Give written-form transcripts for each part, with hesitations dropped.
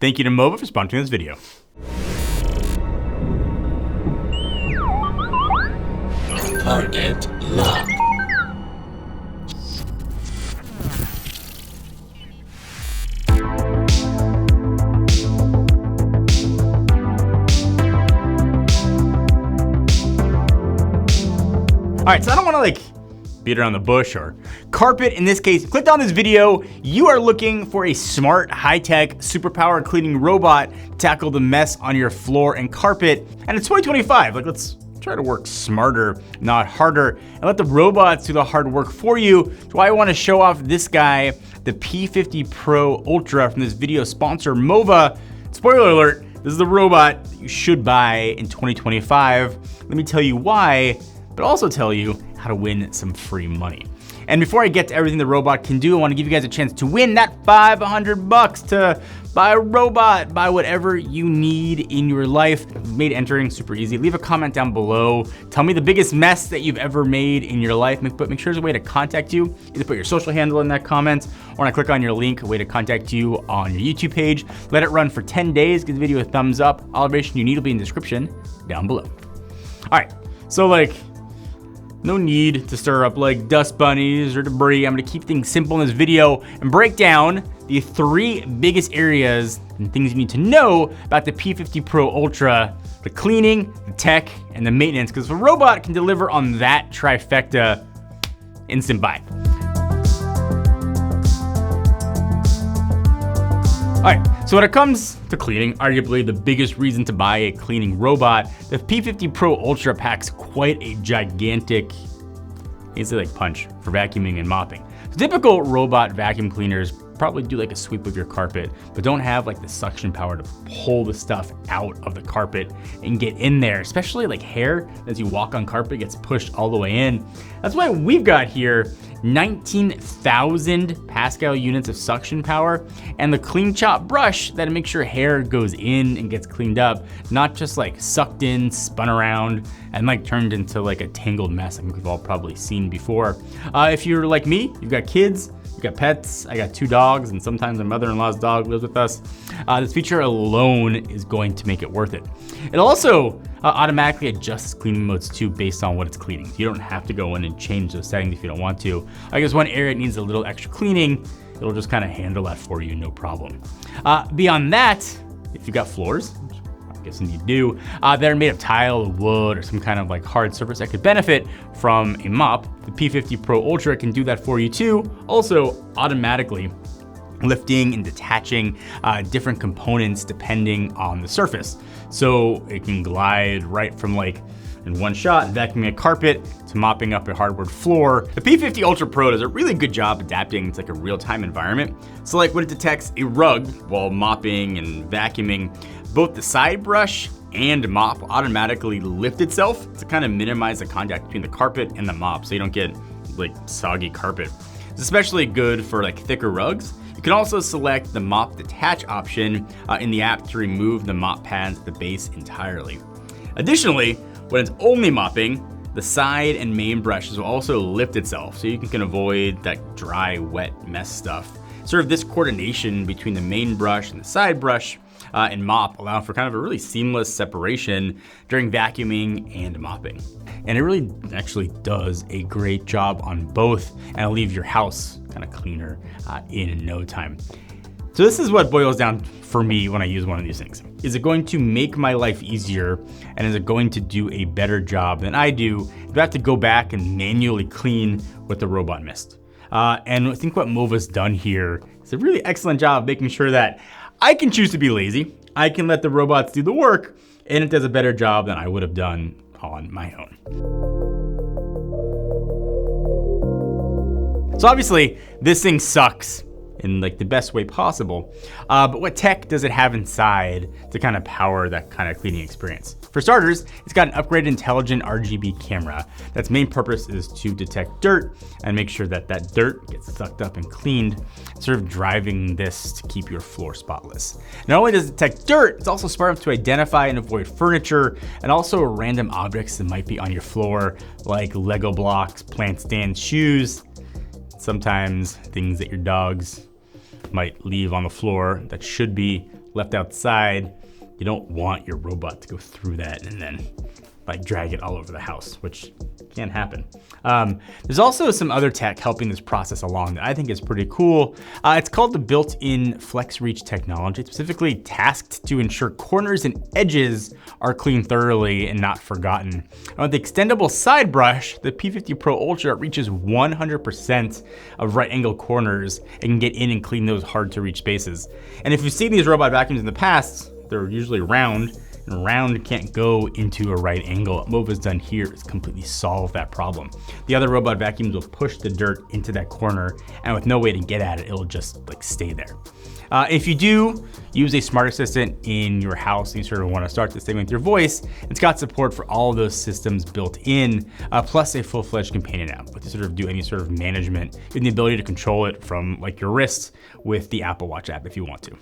Thank you to Mova for sponsoring this video. Target locked. All right, so I don't wanna beat around the bush or carpet. In this case, clicked on this video, you are looking for a smart, high-tech, superpowered cleaning robot to tackle the mess on your floor and carpet. And it's 2025, let's try to work smarter, not harder, and let the robots do the hard work for you. That's why I wanna show off this guy, the P50 Pro Ultra from this video sponsor, Mova. Spoiler alert, this is the robot that you should buy in 2025. Let me tell you why, but also tell you how to win some free money. And before I get to everything the robot can do, I wanna give you guys a chance to win that $500 to buy a robot, buy whatever you need in your life. We've made entering super easy. Leave a comment down below. Tell me the biggest mess that you've ever made in your life, but make sure there's a way to contact you. Either put your social handle in that comment, or when I click on your link, a way to contact you on your YouTube page. Let it run for 10 days, give the video a thumbs up. All information you need will be in the description down below. All right, so no need to stir up dust bunnies or debris. I'm gonna keep things simple in this video and break down the 3 biggest areas and things you need to know about the P50 Pro Ultra: the cleaning, the tech, and the maintenance, because the robot can deliver on that trifecta. Instant buy. All right, so when it comes to cleaning, arguably the biggest reason to buy a cleaning robot, the P50 Pro Ultra packs quite a gigantic, punch for vacuuming and mopping. So typical robot vacuum cleaners probably do a sweep of your carpet, but don't have the suction power to pull the stuff out of the carpet and get in there, especially hair as you walk on carpet gets pushed all the way in. That's why we've got here 19,000 Pascal units of suction power and the Clean Chop brush that makes sure hair goes in and gets cleaned up, not just sucked in, spun around, and turned into a tangled mess I think we've all probably seen before. If you're like me, you've got kids, you've got pets, I got 2 dogs, and sometimes my mother-in-law's dog lives with us. This feature alone is going to make it worth it. It also automatically adjusts cleaning modes too based on what it's cleaning. You don't have to go in and change those settings if you don't want to. I guess one area needs a little extra cleaning, it'll just kind of handle that for you, no problem. Beyond that, if you've got floors, which I'm guessing you do, that are made of tile or wood or some kind of hard surface that could benefit from a mop, the P50 Pro Ultra can do that for you too, also automatically lifting and detaching different components depending on the surface. So it can glide right from in one shot, vacuuming a carpet to mopping up a hardwood floor. The P50 Ultra Pro does a really good job adapting to a real-time environment. So when it detects a rug while mopping and vacuuming, both the side brush and mop automatically lift itself to kind of minimize the contact between the carpet and the mop so you don't get soggy carpet. It's especially good for thicker rugs. You can also select the mop detach option in the app to remove the mop pads at the base entirely. Additionally, when it's only mopping, the side and main brushes will also lift itself so you can avoid that dry, wet mess stuff. Sort of this coordination between the main brush and the side brush and mop allow for kind of a really seamless separation during vacuuming and mopping. And it really actually does a great job on both, and it'll leave your house kind of cleaner in no time. So this is what boils down for me when I use one of these things. Is it going to make my life easier, and is it going to do a better job than I do if I have to go back and manually clean what the robot missed? And I think what Mova's done here is a really excellent job of making sure that I can choose to be lazy, I can let the robots do the work, and it does a better job than I would have done on my own. So obviously, this thing sucks in the best way possible. But what tech does it have inside to kind of power that kind of cleaning experience? For starters, it's got an upgraded intelligent RGB camera. That's main purpose is to detect dirt and make sure that that dirt gets sucked up and cleaned, sort of driving this to keep your floor spotless. Not only does it detect dirt, it's also smart enough to identify and avoid furniture and also random objects that might be on your floor, like Lego blocks, plant stands, shoes, sometimes things that your dogs might leave on the floor that should be left outside, you don't want your robot to go through that and then like drag it all over the house, which can happen. There's also some other tech helping this process along that I think is pretty cool. It's called the built-in FlexReach technology. It's specifically tasked to ensure corners and edges are cleaned thoroughly and not forgotten. And with the extendable side brush, the P50 Pro Ultra reaches 100% of right angle corners and can get in and clean those hard to reach spaces. And if you've seen these robot vacuums in the past, they're usually round, and round can't go into a right angle. What Mova's done here is completely solve that problem. The other robot vacuums will push the dirt into that corner, and with no way to get at it, it'll just like stay there. If you do use a smart assistant in your house and you sort of want to start this thing with your voice, it's got support for all of those systems built in, plus a full-fledged companion app to sort of do any sort of management and the ability to control it from like your wrist with the Apple Watch app if you want to.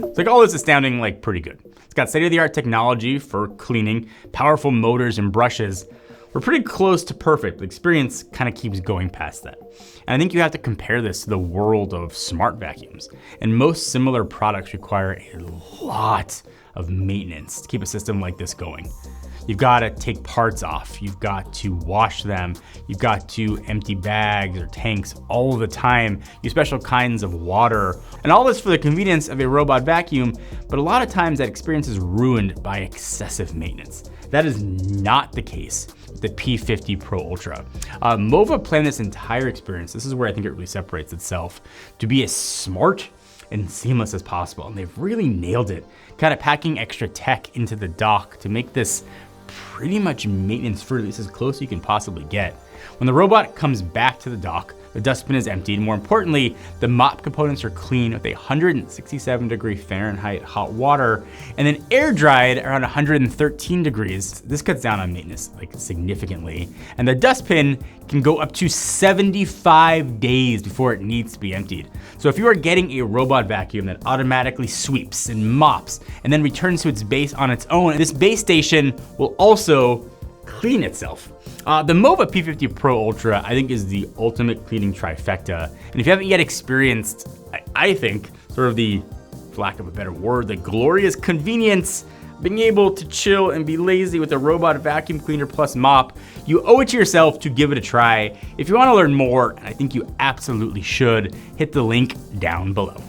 It's like all this is sounding like pretty good. It's got state-of-the-art technology for cleaning, powerful motors and brushes. We're pretty close to perfect. The experience kind of keeps going past that. And I think you have to compare this to the world of smart vacuums. And most similar products require a lot of maintenance to keep a system like this going. You've got to take parts off. You've got to wash them. You've got to empty bags or tanks all the time. Use special kinds of water. And all this for the convenience of a robot vacuum, but a lot of times that experience is ruined by excessive maintenance. That is not the case with the P50 Pro Ultra. Mova planned this entire experience. This is where I think it really separates itself to be as smart and seamless as possible. And they've really nailed it, kind of packing extra tech into the dock to make this pretty much maintenance-free, at least as close as you can possibly get. When the robot comes back to the dock, the dustbin is emptied. More importantly, the mop components are clean with 167 Fahrenheit hot water and then air dried around 113 degrees. This cuts down on maintenance like significantly. And the dustbin can go up to 75 days before it needs to be emptied. So if you are getting a robot vacuum that automatically sweeps and mops and then returns to its base on its own, this base station will also clean itself. The Mova P50 Pro Ultra, I think, is the ultimate cleaning trifecta. And if you haven't yet experienced, I think, sort of the, for lack of a better word, the glorious convenience of being able to chill and be lazy with a robot vacuum cleaner plus mop, you owe it to yourself to give it a try. If you want to learn more, and I think you absolutely should, hit the link down below.